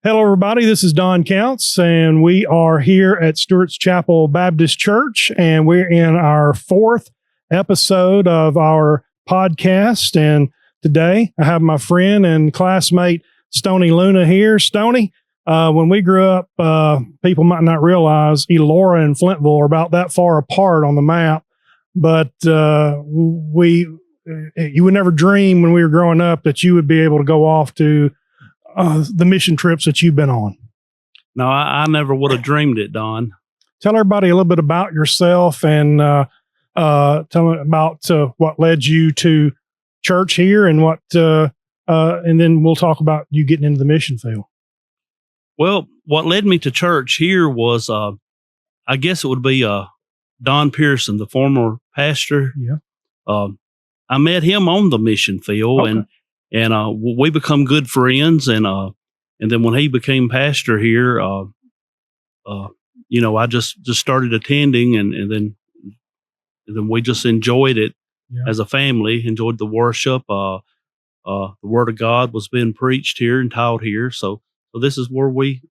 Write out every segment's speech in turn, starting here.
Hello, everybody. This is Don Counts, and we are here at Stewarts Chapel Baptist Church, and we're in our fourth episode of our podcast. And today I have my friend and classmate, Stoney Luna, here. Stoney, when we grew up, people might not realize Elora and Flintville are about that far apart on the map, but you would never dream when we were growing up that you would be able to go off to the mission trips that you've been on. No, I never would have dreamed it, Don. Tell everybody a little bit about yourself and tell them about what led you to church here and and then we'll talk about you getting into the mission field. Well, what led me to church here was, I guess it would be Don Pearson, the former pastor. Yeah. I met him on the mission field, Okay. and we become good friends. And then when he became pastor here, I just started attending, and then we just enjoyed it as a family. Enjoyed the worship. The Word of God was being preached here and taught here. So this is where we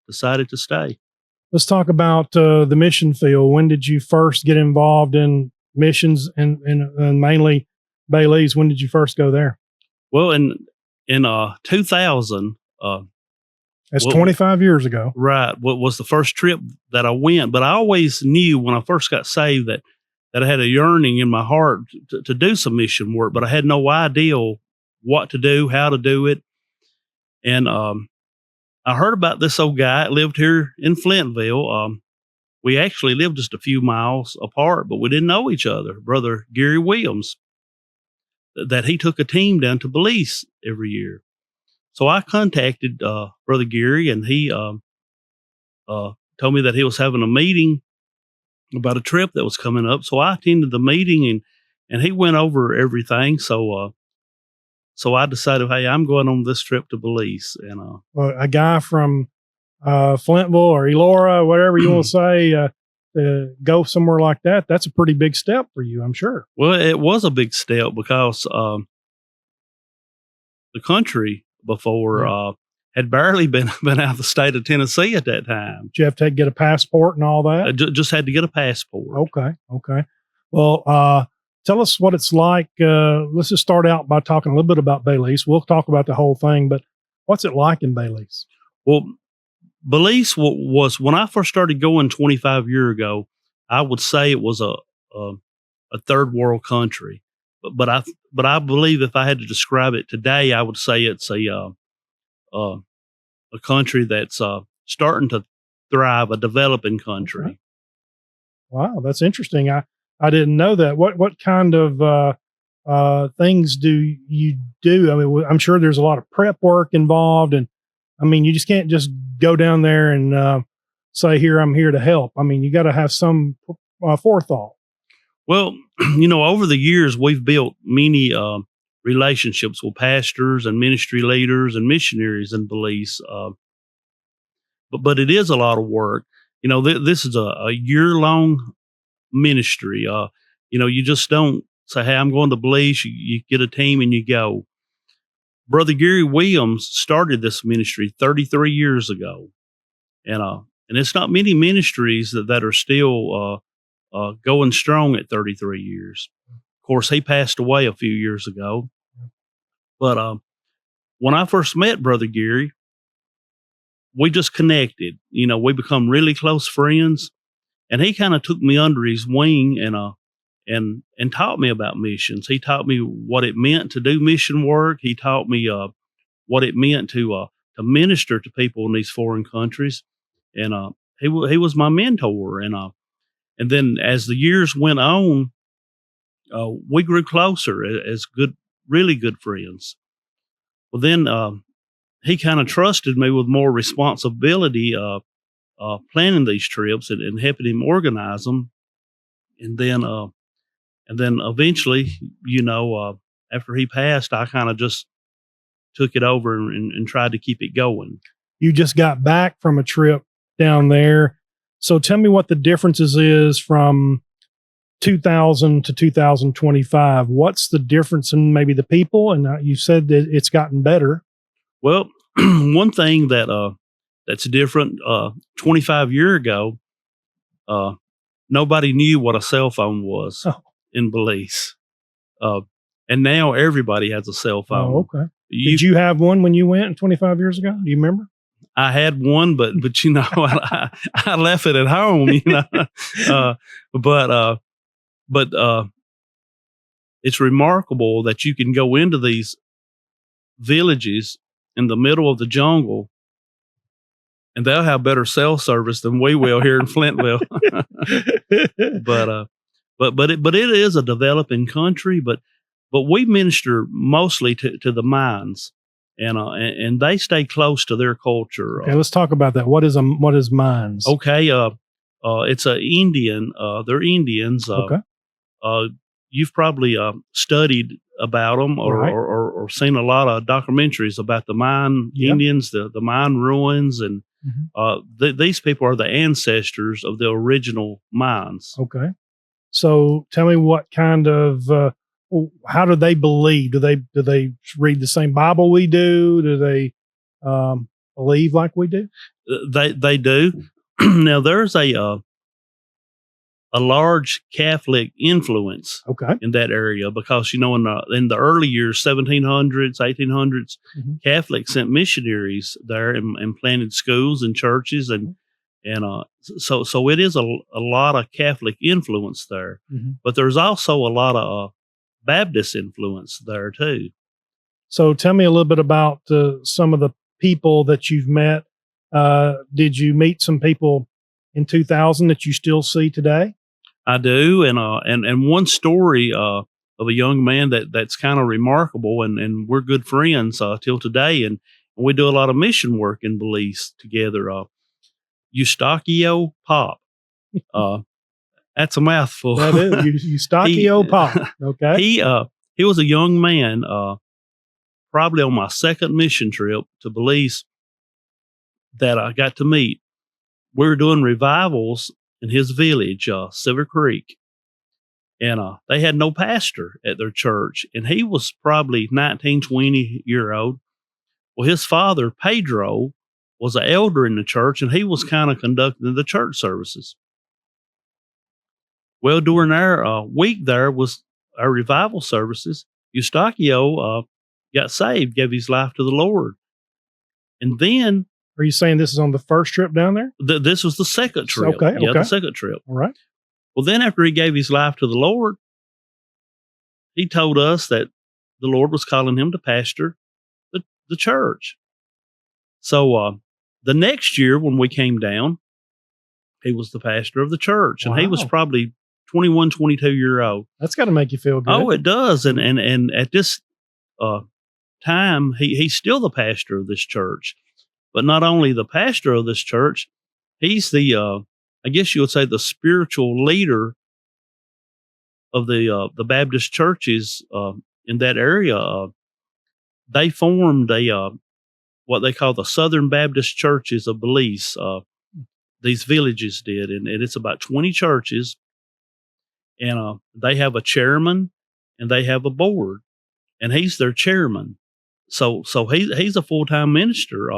decided to stay. Let's talk about the mission field. When did you first get involved in missions and mainly Belize? When did you first go there? Well, in 2000, That's 25 years ago. right, what was the first trip that I went? But I always knew when I first got saved that I had a yearning in my heart to do some mission work, but I had no idea what to do, how to do it. And I heard about this old guy that lived here in Flintville. We actually lived just a few miles apart, but we didn't know each other. Brother Gary Williams, that he took a team down to Belize every year. So I contacted Brother Gary, and he told me that he was having a meeting about a trip that was coming up. So I attended the meeting, and he went over everything. So I decided, hey, I'm going on this trip to Belize. And A guy from Flintville or Elora, whatever you want to say, go somewhere like that. That's a pretty big step for you, I'm sure. well, it was a big step because the country before had barely been out of the state of Tennessee at that time. Did you have to get a passport and all that? I just had to get a passport. Okay. Well, tell us what it's like. Let's just start out by talking a little bit about Belize. We'll talk about the whole thing, but what's it like in Belize? Well, Belize was when I first started going 25 years ago. I would say it was a third world country, but I believe if I had to describe it today, I would say it's a country that's starting to thrive, a developing country. Okay. Wow, that's interesting. I didn't know that. What kind of things do you do? I mean, I'm sure there's a lot of prep work involved, and I mean, you just can't just go down there and say, "Here, I'm here to help." I mean, you got to have some forethought. Well, over the years, we've built many relationships with pastors and ministry leaders and missionaries in Belize. But it is a lot of work. This is a year-long ministry. You just don't say, hey, I'm going to Belize. You get a team and you go. Brother Gary Williams started this ministry 33 years ago. And it's not many ministries that are still going strong at 33 years. Of course, he passed away a few years ago. But when I first met Brother Gary, we just connected. We become really close friends. And he kind of took me under his wing and taught me about missions. He taught me what it meant to do mission work. He taught me what it meant to minister to people in these foreign countries. And he was my mentor. And then as the years went on, we grew closer as really good friends. Well, then he kind of trusted me with more responsibility planning these trips and helping him organize them. And then eventually, after he passed, I kind of just took it over and tried to keep it going. You just got back from a trip down there. So tell me what the differences is from 2000 to 2025. What's the difference in maybe the people? And you said that it's gotten better. Well, one thing that that's different. 25 years ago, nobody knew what a cell phone was Oh, in Belize. Uh, and now everybody has a cell phone. oh, okay. Did you have one when you went 25 years ago? Do you remember? I had one, but I left it at home, but it's remarkable that you can go into these villages in the middle of the jungle and they'll have better cell service than we will here in Flintville. but it is a developing country, but we minister mostly to the mines, and they stay close to their culture. Okay, let's talk about that. What is mines? Okay, it's a Indian. They're Indians. Okay. You've probably studied about them Right. or seen a lot of documentaries about the mine Indians, the mine ruins, and these people are the ancestors of the original mines. Okay. So tell me what kind of how do they believe? Do they read the same Bible we do? Do they believe like we do? They do. Now there's a large Catholic influence in that area because in the early years, 1700s, 1800s, Catholics sent missionaries there and planted schools and churches, and so it is a lot of Catholic influence there, but there's also a lot of Baptist influence there too. So tell me a little bit about some of the people that you've met. Did you meet some people in 2000 that you still see today? I do, and one story of a young man that's kind of remarkable, and we're good friends till today, and we do a lot of mission work in Belize together. Eustachio Pop, that's a mouthful. That is Eustachio Pop. Okay, he was a young man, probably on my second mission trip to Belize that I got to meet. We were doing revivals in his village, Silver Creek, and they had no pastor at their church, and he was probably 19, 20-year-old. Well, his father, Pedro, was an elder in the church, and he was kind of conducting the church services. Well, during our week there was our revival services, Eustachio got saved, gave his life to the Lord. And then are you saying this is on the first trip down there? This was the second trip. Okay. The second trip. All right. Well, then after he gave his life to the Lord, he told us that the Lord was calling him to pastor the church. So the next year when we came down, he was the pastor of the church, and he was probably 21, 22-year-old. That's got to make you feel good. Oh, it does. And at this time, he's still the pastor of this church. But not only the pastor of this church, he's the, I guess you would say, the spiritual leader of the Baptist churches in that area. They formed what they call the Southern Baptist Churches of Belize. These villages did, and it's about 20 churches, and they have a chairman and they have a board, and he's their chairman. So he's a full-time minister.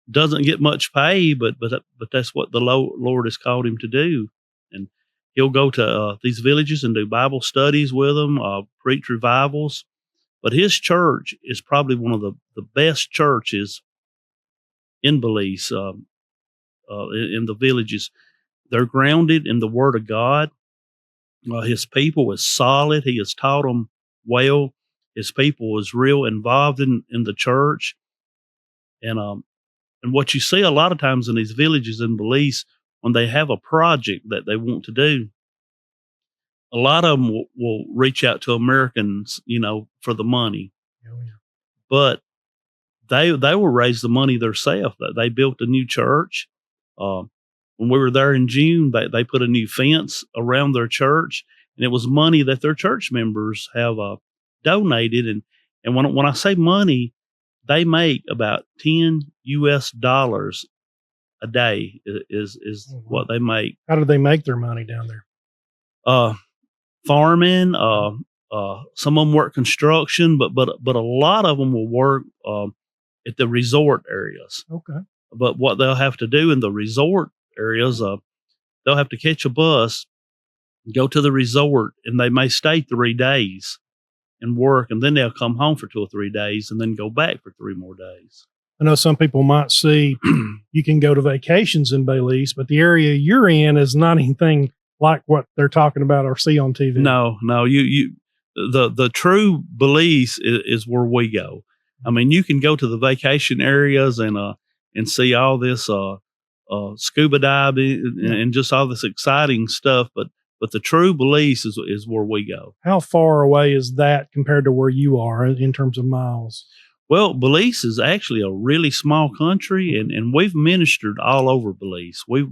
Doesn't get much pay, but that's what the Lord has called him to do. And he'll go to these villages and do Bible studies with them, preach revivals. But his church is probably one of the best churches in Belize, in the villages. They're grounded in the Word of God. His people is solid. He has taught them well. His people is real involved in the church. And what you see a lot of times in these villages in Belize, when they have a project that they want to do, a lot of them will reach out to Americans, for the money. Oh, yeah. But they will raise the money themselves. They built a new church. When we were there in June, they put a new fence around their church, and it was money that their church members have donated. And when I say money, they make about $10 a day is what they make. How do they make their money down there? Farming. Some of them work construction, but a lot of them will work at the resort areas. Okay. But what they'll have to do in the resort areas, they'll have to catch a bus, go to the resort, and they may stay 3 days and work, and then they'll come home for 2 or 3 days and then go back for 3 more days. I know some people might see you can go to vacations in Belize, but the area you're in is not anything like what they're talking about or see on TV. No, the true Belize is where we go. I mean, you can go to the vacation areas and see all this scuba diving and just all this exciting stuff, but the true Belize is where we go. How far away is that compared to where you are in terms of miles? Well, Belize is actually a really small country, and we've ministered all over Belize. We've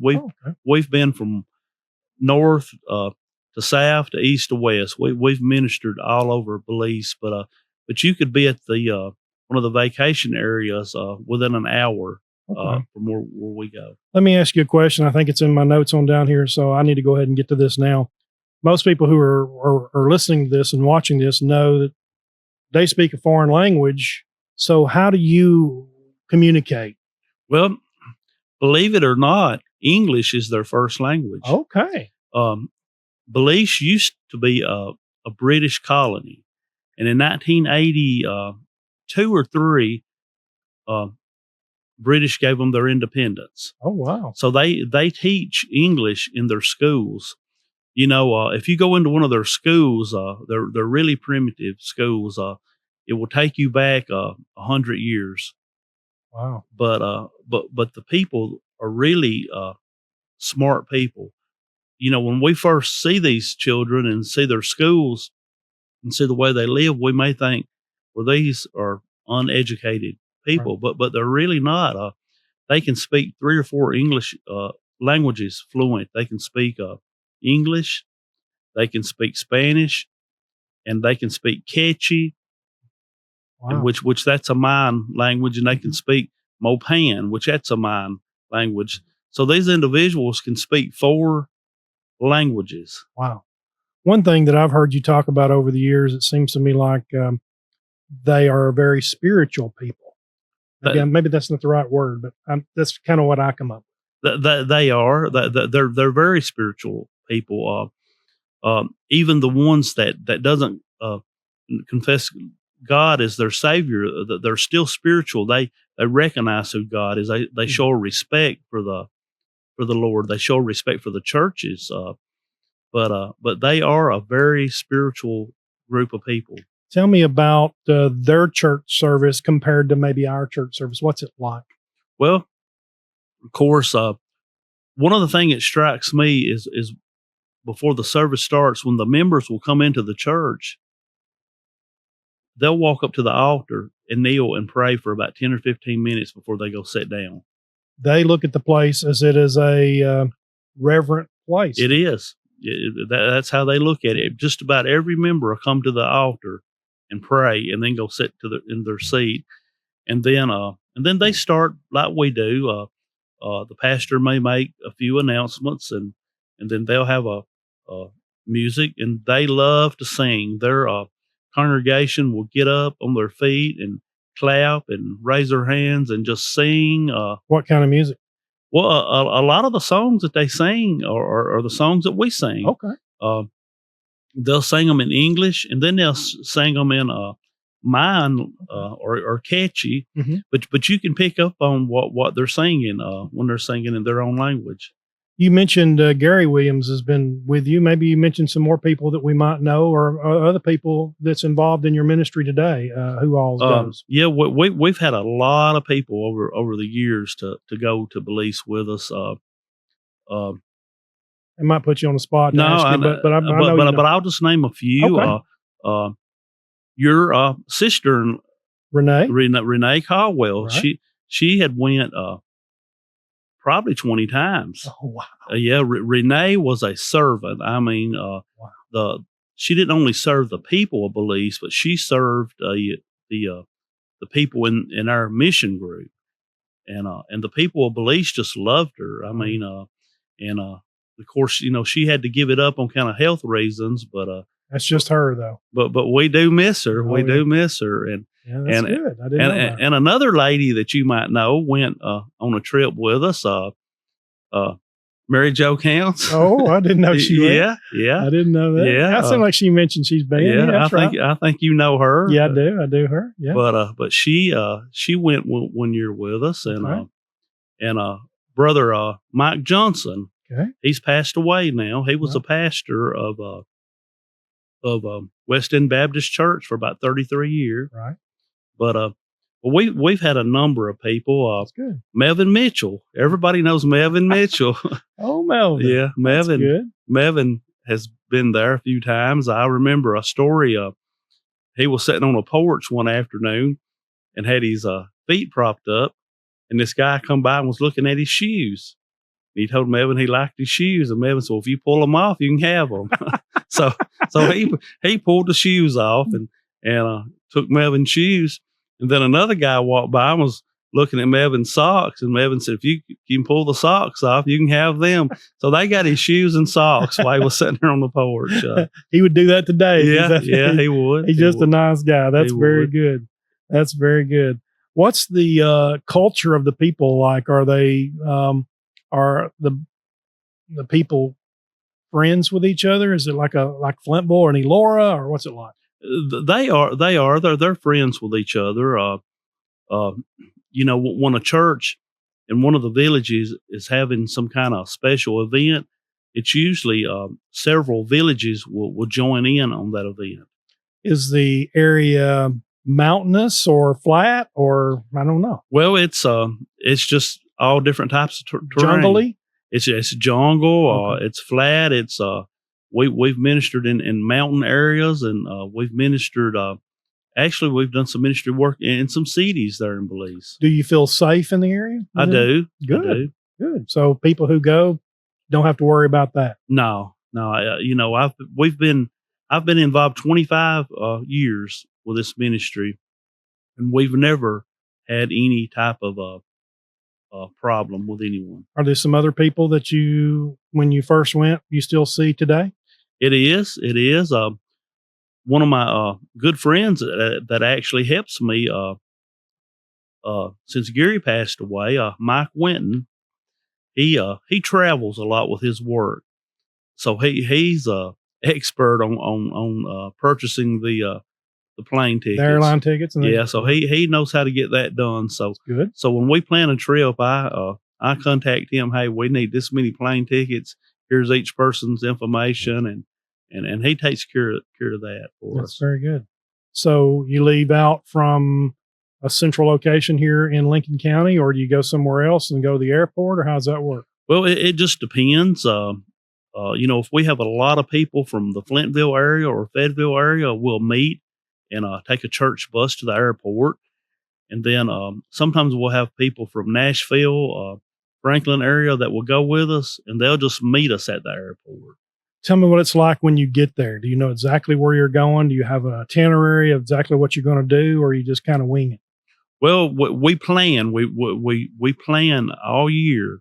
been from north to south to east to west. We've ministered all over Belize, but you could be at the one of the vacation areas within an hour from where we go. Let me ask you a question. I think it's in my notes on down here, so I need to go ahead and get to this now. Most people who are listening to this and watching this know that they speak a foreign language. So how do you communicate? Well, believe it or not, English is their first language. Okay. Belize used to be a British colony, and in 1982 or 3, British gave them their independence. Oh, wow. So they teach English in their schools. You know, if you go into one of their schools, they're really primitive schools. It will take you back 100 years. Wow. But the people are really smart people. You know, when we first see these children and see their schools and see the way they live, we may think, well, these are uneducated people, Right. but they're really not. They can speak 3 or 4 English languages fluent. They can speak English, they can speak Spanish, and they can speak Quechua, Wow. which that's a Mayan language, and they can speak Mopan, which that's a Mayan language. So these individuals can speak 4 languages. Wow. One thing that I've heard you talk about over the years, it seems to me like they are very spiritual people. Again, maybe that's not the right word, but that's kind of what I come up with. They are. They're very spiritual people. Even the ones that doesn't confess God as their Savior, they're still spiritual. They recognize who God is. They show respect for the Lord. They show respect for the churches. But they are a very spiritual group of people. Tell me about their church service compared to maybe our church service. What's it like? Well, of course, one of the things that strikes me is before the service starts, when the members will come into the church, they'll walk up to the altar and kneel and pray for about 10 or 15 minutes before they go sit down. They look at the place as it is a reverent place. It is. That's how they look at it. Just about every member will come to the altar and pray, and then go sit in their seat, and then they start like we do. The pastor may make a few announcements, and then they'll have a music, and they love to sing. Their congregation will get up on their feet and clap and raise their hands and just sing. What kind of music? Well, a lot of the songs that they sing are the songs that we sing. Okay. They'll sing them in English, and then they'll sing them in Mayan or Quechua. Mm-hmm. But you can pick up on what they're singing when they're singing in their own language. You mentioned Gary Williams has been with you. Maybe you mentioned some more people that we might know, or other people that's involved in your ministry today. Who all goes? Yeah, we've had a lot of people over the years to go to Belize with us. I might put you on the spot. To ask you, but I know but I'll just name a few. Okay. Your sister Renee Caldwell. Right. She had went probably 20 times. Oh, wow. Yeah, Renee was a servant. I mean, Wow. She didn't only serve the people of Belize, but she served the people in our mission group, and the people of Belize just loved her. I mean, of course, you know, she had to give it up on kind of health reasons, but That's just her, though. But we do miss her. Oh, We yeah. do miss her, Yeah, that's and good. I didn't know that. and another lady that you might know went on a trip with us. Mary Jo Counts. Oh, I didn't know she went. Yeah, yeah, I didn't know that. yeah. Yeah, it seemed like she mentioned she's been. Yeah, Yeah, that's right. I think you know her. Yeah, I do. I do her. Yeah. But she went one year with us, and Okay. brother Mike Johnson. Okay. He's passed away now. He was Right. a pastor of West End Baptist Church for about 33 years. Right. But we've had a number of people. That's good. Melvin Mitchell. Everybody knows Melvin Mitchell. Oh, Melvin. Yeah, Melvin. That's good. Melvin has been there a few times. I remember a story. He was sitting on a porch one afternoon and had his feet propped up, and this guy come by and was looking at his shoes. He told Melvin he liked his shoes, and Melvin said, "Well, if you pull them off, you can have them." so he pulled the shoes off and took Melvin's shoes, and then another guy walked by and was looking at Melvin's socks, and Melvin said, "If you can pull the socks off, you can have them." So they got his shoes and socks while he was sitting there on the porch. He would do that today. Yeah, he would. He's just a nice guy. That's He very would. good. That's very good. What's the culture of the people like? Are they are the people friends with each other? Is it like Flintville or an Elora, or what's it like? They're friends with each other. When a church in one of the villages is having some kind of special event, it's usually several villages will join in on that event. Is the area mountainous or flat, or I don't know? Well, it's just all different types of terrain. Jungly? It's jungle. Okay. It's flat. It's we've ministered in mountain areas, and we've ministered. Actually, we've done some ministry work in some cities there in Belize. Do you feel safe in the area? I do. Good. I do. Good. So people who go don't have to worry about that. No. I've been involved 25 years with this ministry, and we've never had any type of problem with anyone. Are there some other people that when you first went, you still see today? It is. One of my good friends that actually helps me since Gary passed away, Mike Winton. He travels a lot with his work, so he's expert on purchasing the plane tickets, The airline tickets, so he knows how to get that done. So good. So when we plan a trip, I contact him. Hey, we need this many plane tickets. Here's each person's information, and he takes care of that for That's us. very good. So you leave out from a central location here in Lincoln County, or do you go somewhere else and go to the airport, or how does that work? Well, it just depends. If we have a lot of people from the Flintville area or Fayetteville area, we'll meet and take a church bus to the airport. And then sometimes we'll have people from Nashville, Franklin area that will go with us, and they'll just meet us at the airport. Tell me what it's like when you get there. Do you know exactly where you're going? Do you have an itinerary of exactly what you're going to do, or you just kind of wing it? Well, we plan. We plan all year,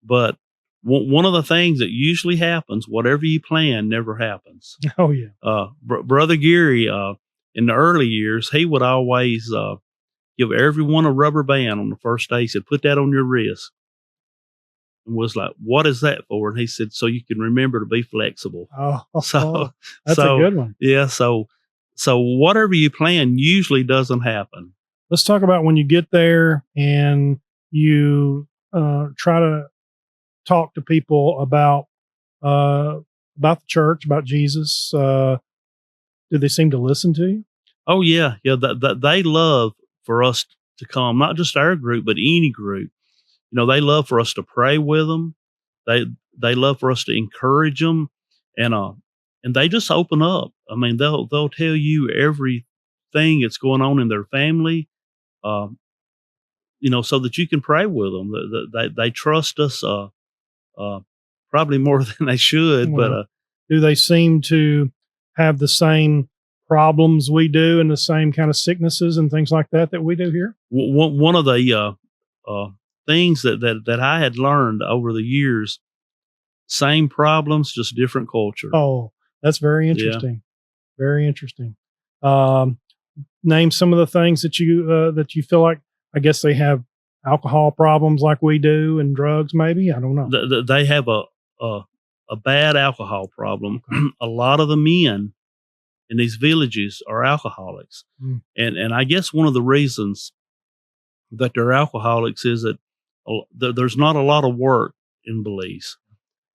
but one of the things that usually happens, whatever you plan, never happens. Oh yeah. Brother Gary, in the early years, he would always give everyone a rubber band on the first day. He said, "Put that on your wrist." And was like, "What is that for?" And he said, "So you can remember to be flexible." Oh, So that's a good one. Yeah. So whatever you plan usually doesn't happen. Let's talk about when you get there and you try to talk to people about the church, about Jesus. Do they seem to listen to you? Oh yeah. They love for us to come, not just our group, but any group. They love for us to pray with them. They love for us to encourage them, and they just open up. I mean, they'll tell you everything that's going on in their family, so that you can pray with them. They trust us, probably more than they should. Well, do they seem to have the same problems we do and the same kind of sicknesses and things like that we do here? One of the things that I had learned over the years, same problems, just different culture. Oh, that's very interesting. Yeah. Very interesting. name some of the things that you feel like, I guess they have alcohol problems like we do, and drugs maybe? I don't know. They have a bad alcohol problem. A lot of the men in these villages are alcoholics. Mm. And I guess one of the reasons that they're alcoholics is that there's not a lot of work in Belize.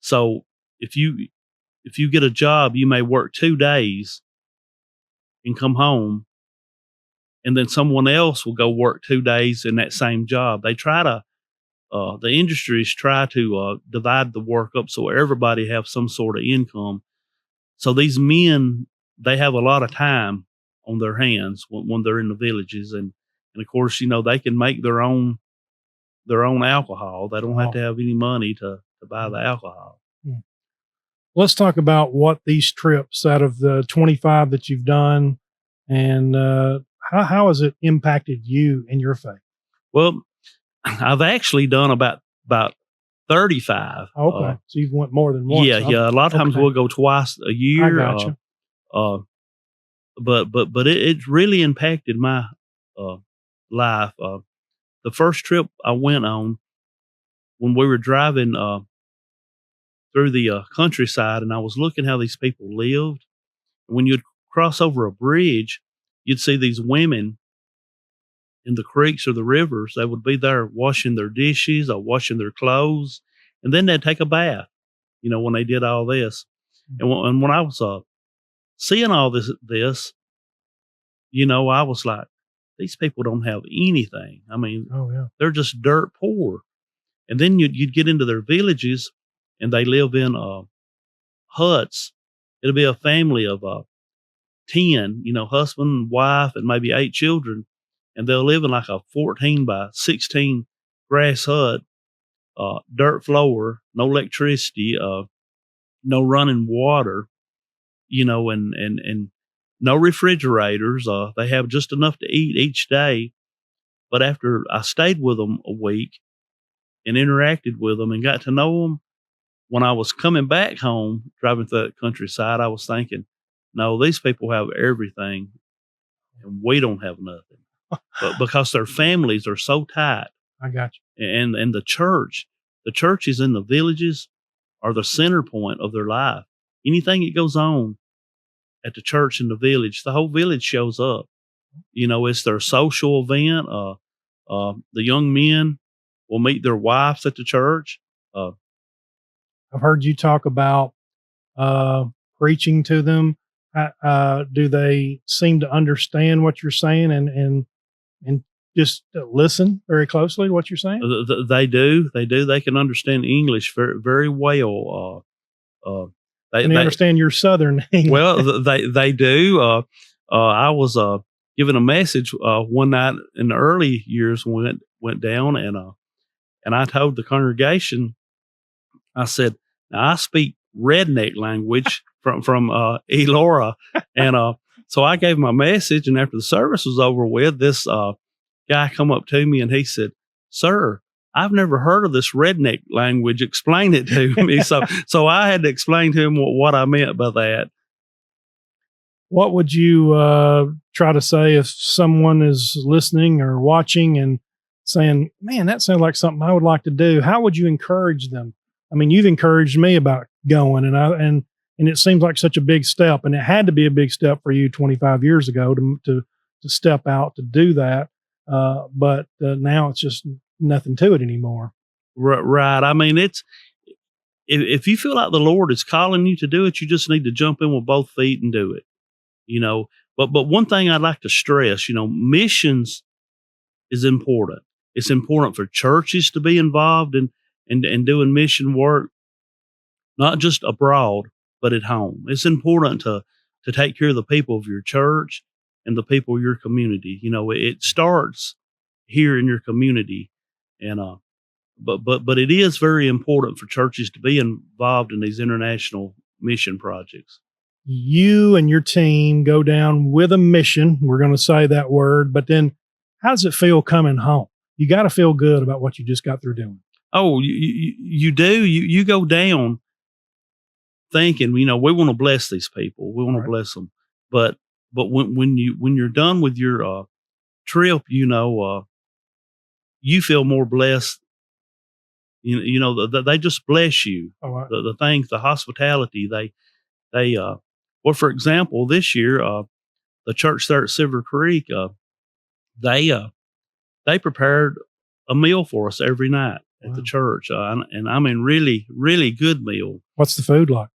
So if you get a job, you may work 2 days and come home, and then someone else will go work 2 days in that same job. They try to the industries try to divide the work up so everybody have some sort of income. So these men, they have a lot of time on their hands when they're in the villages, and of course, they can make their own alcohol. They don't have to have any money to buy the alcohol. Mm. Let's talk about what these trips, out of the 25 that you've done, and how has it impacted you in your faith? Well, I've actually done about 35. Okay, so you've went more than once. Yeah. A lot of times we'll go twice a year. I gotcha. But it really impacted my life. The first trip I went on, when we were driving through the countryside, and I was looking how these people lived. When you'd cross over a bridge, you'd see these women in the creeks or the rivers. They would be there washing their dishes or washing their clothes, and then they'd take a bath, when they did all this. And when I was seeing all this, I was like, these people don't have anything. I mean, oh yeah, they're just dirt poor. And then you'd get into their villages, and they live in huts. It'll be a family of 10, husband, wife, and maybe 8 children. And they'll live in like a 14 by 16 grass hut, dirt floor, no electricity, no running water, and no refrigerators. They have just enough to eat each day. But after I stayed with them a week and interacted with them and got to know them, when I was coming back home, driving through that countryside, I was thinking, no, these people have everything and we don't have nothing. But because their families are so tight. I got you. And the churches in the villages are the center point of their life. Anything that goes on at the church in the village, the whole village shows up. It's their social event. The young men will meet their wives at the church. I've heard you talk about preaching to them. Do they seem to understand what you're saying and just listen very closely to what you're saying? They do. They can understand English very, very well. They understand your Southern English. Well, they do. I was given a message one night in the early years when it went down, and I told the congregation, I said, now I speak redneck language from Elora, and so I gave my message, and after the service was over with, this guy come up to me and he said, "Sir, I've never heard of this redneck language. Explain it to me." So I had to explain to him what I meant by that. What would you try to say if someone is listening or watching and saying, "Man, that sounds like something I would like to do"? How would you encourage them? I mean, you've encouraged me about going, and it seems like such a big step, and it had to be a big step for you 25 years ago to step out to do that. But now it's just nothing to it anymore. Right. I mean, if you feel like the Lord is calling you to do it, you just need to jump in with both feet and do it. But one thing I'd like to stress, missions is important. It's important for churches to be involved in doing mission work, not just abroad, but at home. It's important to take care of the people of your church and the people of your community. It starts here in your community, and but it is very important for churches to be involved in these international mission projects. You and your team go down with a mission. We're going to say that word, but then how does it feel coming home? You got to feel good about what you just got through doing. Oh, you do. You go down thinking, we want to bless these people. We want to bless them. But but when you're done with your trip, you feel more blessed. They just bless you. Oh, wow. The things, the hospitality. Well, for example, this year, the church there at Silver Creek, they they prepared a meal for us every night at the Wow. church, and I mean, really, really good meal. What's the food like?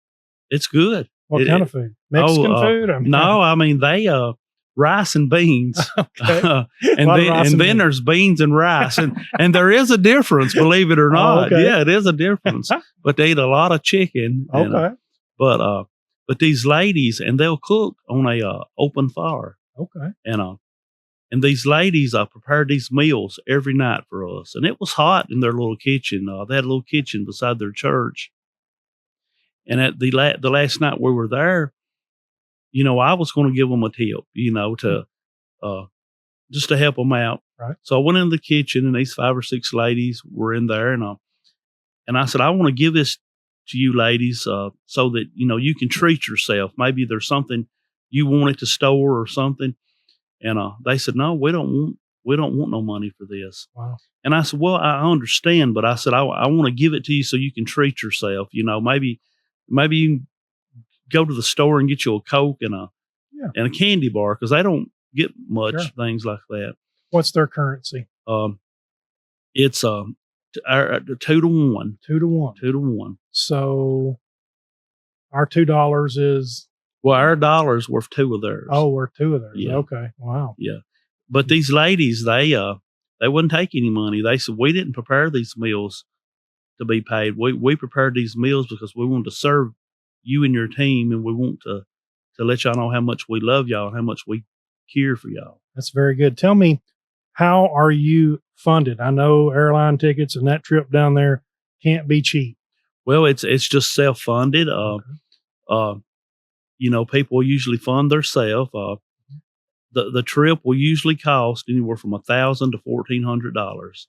It's good. What It, kind it, of food? Mexican food? I mean, no, I mean they rice and beans, okay. and Lot of rice then and beans. there's beans and rice, and there is a difference, believe it or Oh, not. okay. Yeah, it is a difference. But they eat a lot of chicken. Okay. But these ladies, and they'll cook on a open fire, Okay. and these ladies prepared these meals every night for us, and it was hot in their little kitchen. They had a little kitchen beside their church, and at the last night we were there, I was going to give them a tip, to uh, just to help them out. Right. So I went in the kitchen, and these 5 or 6 ladies were in there, and I said, I want to give this to you ladies, so that you can treat yourself. Maybe there's something you want at the store or something. And they said, no, we don't want no money for this. Wow. And I said, well, I understand, but I said, I want to give it to you so you can treat yourself. Maybe you can go to the store and get you a Coke and a candy bar, because they don't get much things like that. What's their currency? It's 2 to 1. 2 to 1. 2 to 1. So our $2 is. Well, our dollar's worth 2 of theirs. Oh, we're 2 of theirs. Yeah. Okay. Wow. Yeah. But these ladies, they wouldn't take any money. They said, we didn't prepare these meals to be paid. We prepared these meals because we wanted to serve you and your team, and we want to let y'all know how much we love y'all and how much we care for y'all. That's very good. Tell me, how are you funded? I know airline tickets and that trip down there can't be cheap. Well, it's just self-funded. People usually fund themselves. The trip will usually cost anywhere from $1,000 to $1,400.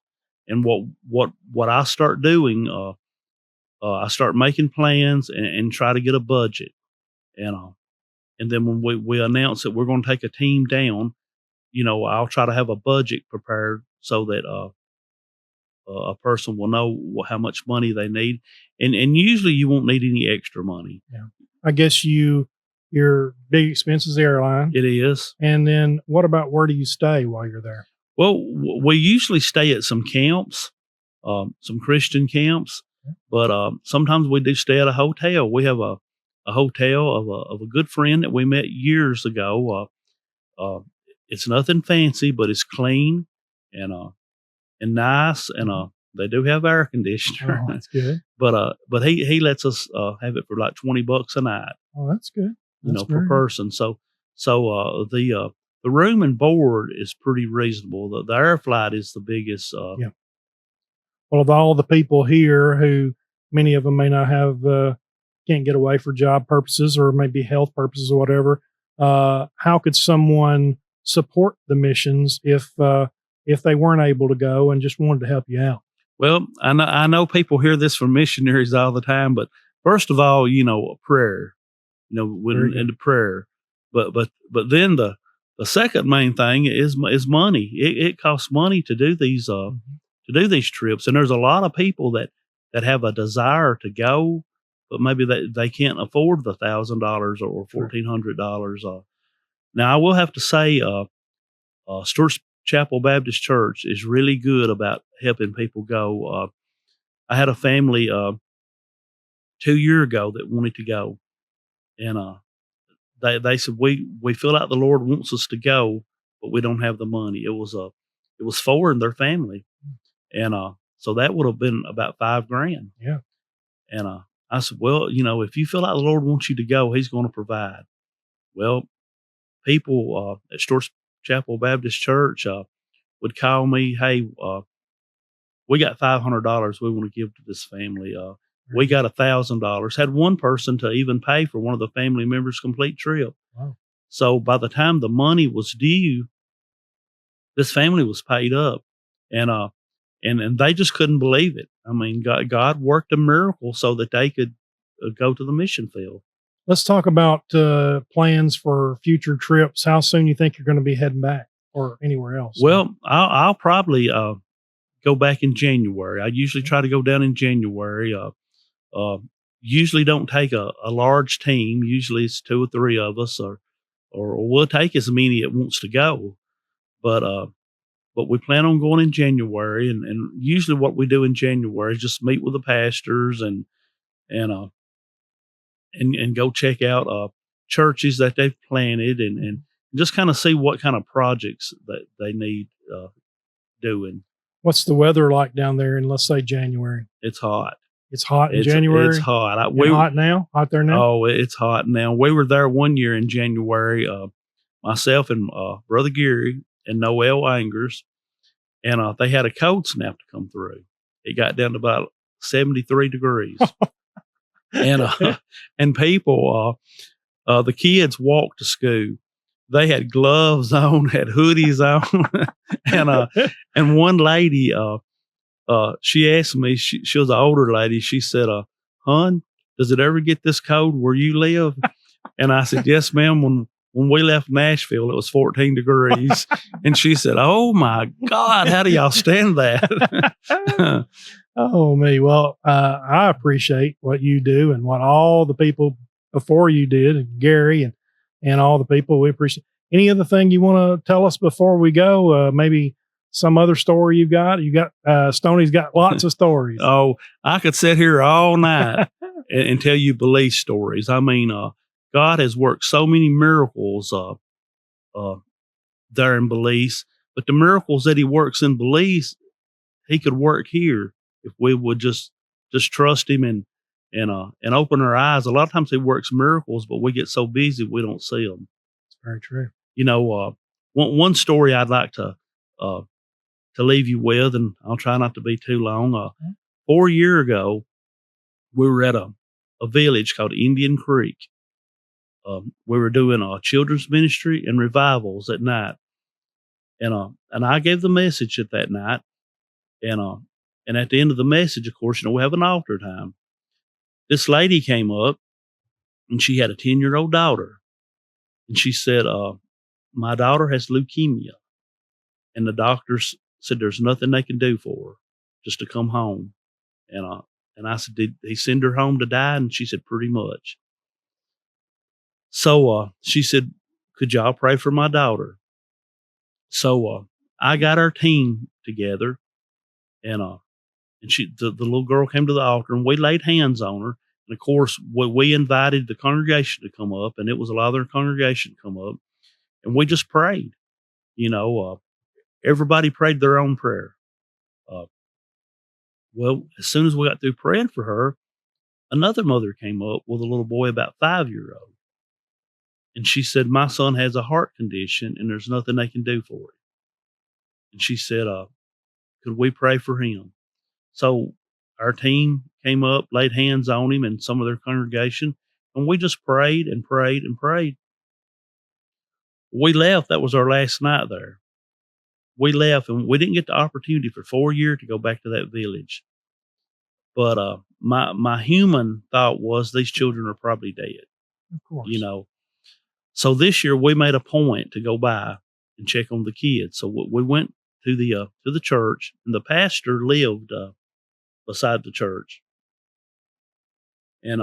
And what I start doing, I start making plans and try to get a budget. And then when we announce that we're going to take a team down, I'll try to have a budget prepared so that a person will know how much money they need. And usually you won't need any extra money. Yeah. I guess your big expense is the airline. It is. And then what about where do you stay while you're there? Well, we usually stay at some camps, some Christian camps, but sometimes we do stay at a hotel. We have a hotel of a good friend that we met years ago. It's nothing fancy, but it's clean and nice, and they do have air conditioner. Oh, that's good. But he lets us have it for like $20 a night. Oh, that's good. That's per person. So the room and board is pretty reasonable. The air flight is the biggest. Yeah. Well, of all the people here who many of them may not have can't get away for job purposes or maybe health purposes or whatever, how could someone support the missions if they weren't able to go and just wanted to help you out? Well, I know people hear this from missionaries all the time, but first of all, prayer. Into prayer, but then the second main thing is money. It costs money to do these trips, and there's a lot of people that have a desire to go, but maybe they can't afford the $1,000 or $1,400. Now I will have to say, Stewarts Chapel Baptist Church is really good about helping people go. I had a family 2 years ago that wanted to go. And they said, we feel like the Lord wants us to go, but we don't have the money. It was 4 in their family, and so that would have been about $5,000. Yeah. And I said, well, if you feel like the Lord wants you to go, He's going to provide. Well, people at Stewarts Chapel Baptist Church would call me, hey, we got $500 we want to give to this family. We got $1,000. Had one person to even pay for one of the family members' complete trip. Wow. So by the time the money was due, this family was paid up, and they just couldn't believe it. I mean, God worked a miracle so that they could go to the mission field. Let's talk about plans for future trips. How soon you think you're going to be heading back or anywhere else? Well, I'll probably go back in January. I usually try to go down in January. Uh, Usually don't take a large team. Usually it's two or three of us, or we'll take as many as wants to go. But but we plan on going in January, and usually what we do in January is just meet with the pastors and uh and go check out churches that they've planted and just kind of see what kind of projects that they need doing. What's the weather like down there in, let's say, January? It's hot. It's hot in It's January. hot. Hot now? Hot there now? Oh, it's hot now. We were there one year in January. Myself and Brother Gary and Noel Angers, and they had a cold snap to come through. It got down to about 73 degrees, and and people, the kids walked to school. They had gloves on, had hoodies on, and one lady, she asked me. She was an older lady. She said, "Hon, does it ever get this cold where you live?" And I said, "Yes, ma'am. When we left Nashville, it was 14 degrees." And she said, "Oh my God, how do y'all stand that?" Oh, me. Well, I appreciate what you do and what all the people before you did, and Gary and all the people. We appreciate. Any other thing you want to tell us before we go? Maybe some other story you've got? You got Stoney's got lots of stories. Oh, I could sit here all night and tell you Belize stories. I mean, God has worked so many miracles there in Belize, but the miracles that He works in Belize, He could work here if we would just trust Him and open our eyes. A lot of times He works miracles, but we get so busy we don't see them. It's very true. You know, one story I'd like to leave you with, and I'll try not to be too long. 4 years ago, we were at a village called Indian Creek. We were doing children's ministry and revivals at night, and I gave the message at that night, and at the end of the message, of course, we have an altar time. This lady came up, and she had a 10-year-old daughter, and she said, "My daughter has leukemia, and the doctors said there's nothing they can do for her, just to come home." And I said, "Did he send her home to die?" And she said, "Pretty much." So she said, "Could y'all pray for my daughter?" So I got our team together, and the little girl came to the altar, and we laid hands on her. And of course, we invited the congregation to come up, and it was a lot of their congregation come up, and we just prayed. You know, everybody prayed their own prayer. Uh, well, as soon as we got through praying for her, another mother came up with a little boy about 5-year-old. And she said, "My son has a heart condition and there's nothing they can do for him." And she said, "Could we pray for him?" So our team came up, laid hands on him and some of their congregation, and we just prayed and prayed and prayed. We left. That was our last night there. We left and we didn't get the opportunity for 4 years to go back to that village. But my human thought was these children are probably dead, Of course. you know. So this year we made a point to go by and check on the kids. So we went to the church, and the pastor lived beside the church, and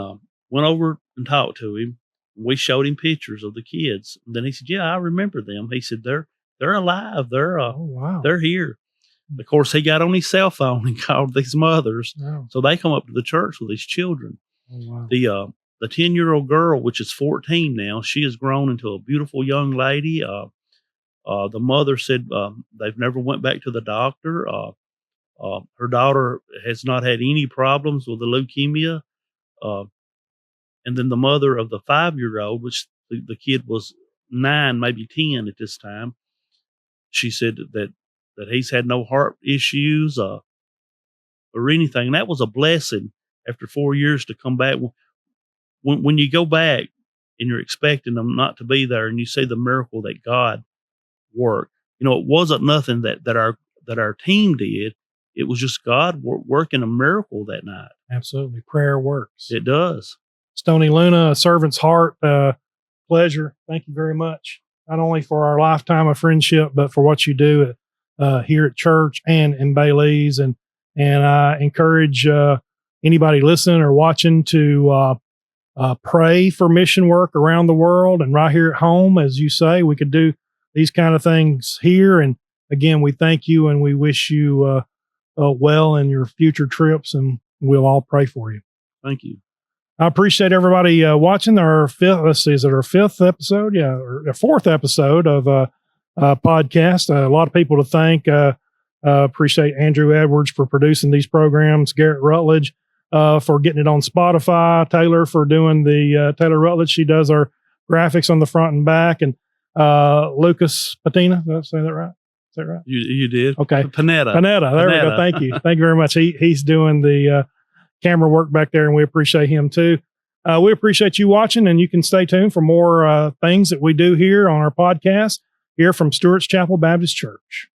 went over and talked to him. We showed him pictures of the kids. And then he said, "Yeah, I remember them." He said, "They're alive. Oh, wow. They're here." Of course, he got on his cell phone and called these mothers. Wow. So they come up to the church with these children. Oh, wow. The 10-year-old girl, which is 14 now, she has grown into a beautiful young lady. The mother said they've never went back to the doctor. Her daughter has not had any problems with the leukemia. And then the mother of the 5-year-old, which the kid was 9, maybe 10 at this time, she said that he's had no heart issues or anything. And that was a blessing after 4 years to come back. When you go back and you're expecting them not to be there, and you see the miracle that God worked, it wasn't nothing that our team did. It was just God working a miracle that night. Absolutely. Prayer works. It does. Stoney Luna, a servant's heart. Pleasure. Thank you very much. Not only for our lifetime of friendship, but for what you do here at church and in Belize. And I encourage anybody listening or watching to pray for mission work around the world and right here at home. As you say, we could do these kind of things here. And again, we thank you and we wish you well in your future trips, and we'll all pray for you. Thank you. I appreciate everybody watching our fifth. Let's see, is it our fifth episode? Yeah, or our fourth episode of podcast. A lot of people to thank. Appreciate Andrew Edwards for producing these programs. Garrett Rutledge for getting it on Spotify. Taylor for doing the Taylor Rutledge. She does our graphics on the front and back. And Lucas Patina. Did I say that right? Is that right? You did. Okay. Panetta. There we go. Thank you. Thank you very much. He's doing the camera work back there, and we appreciate him too. We appreciate you watching, and you can stay tuned for more things that we do here on our podcast here from Stewarts Chapel Baptist Church.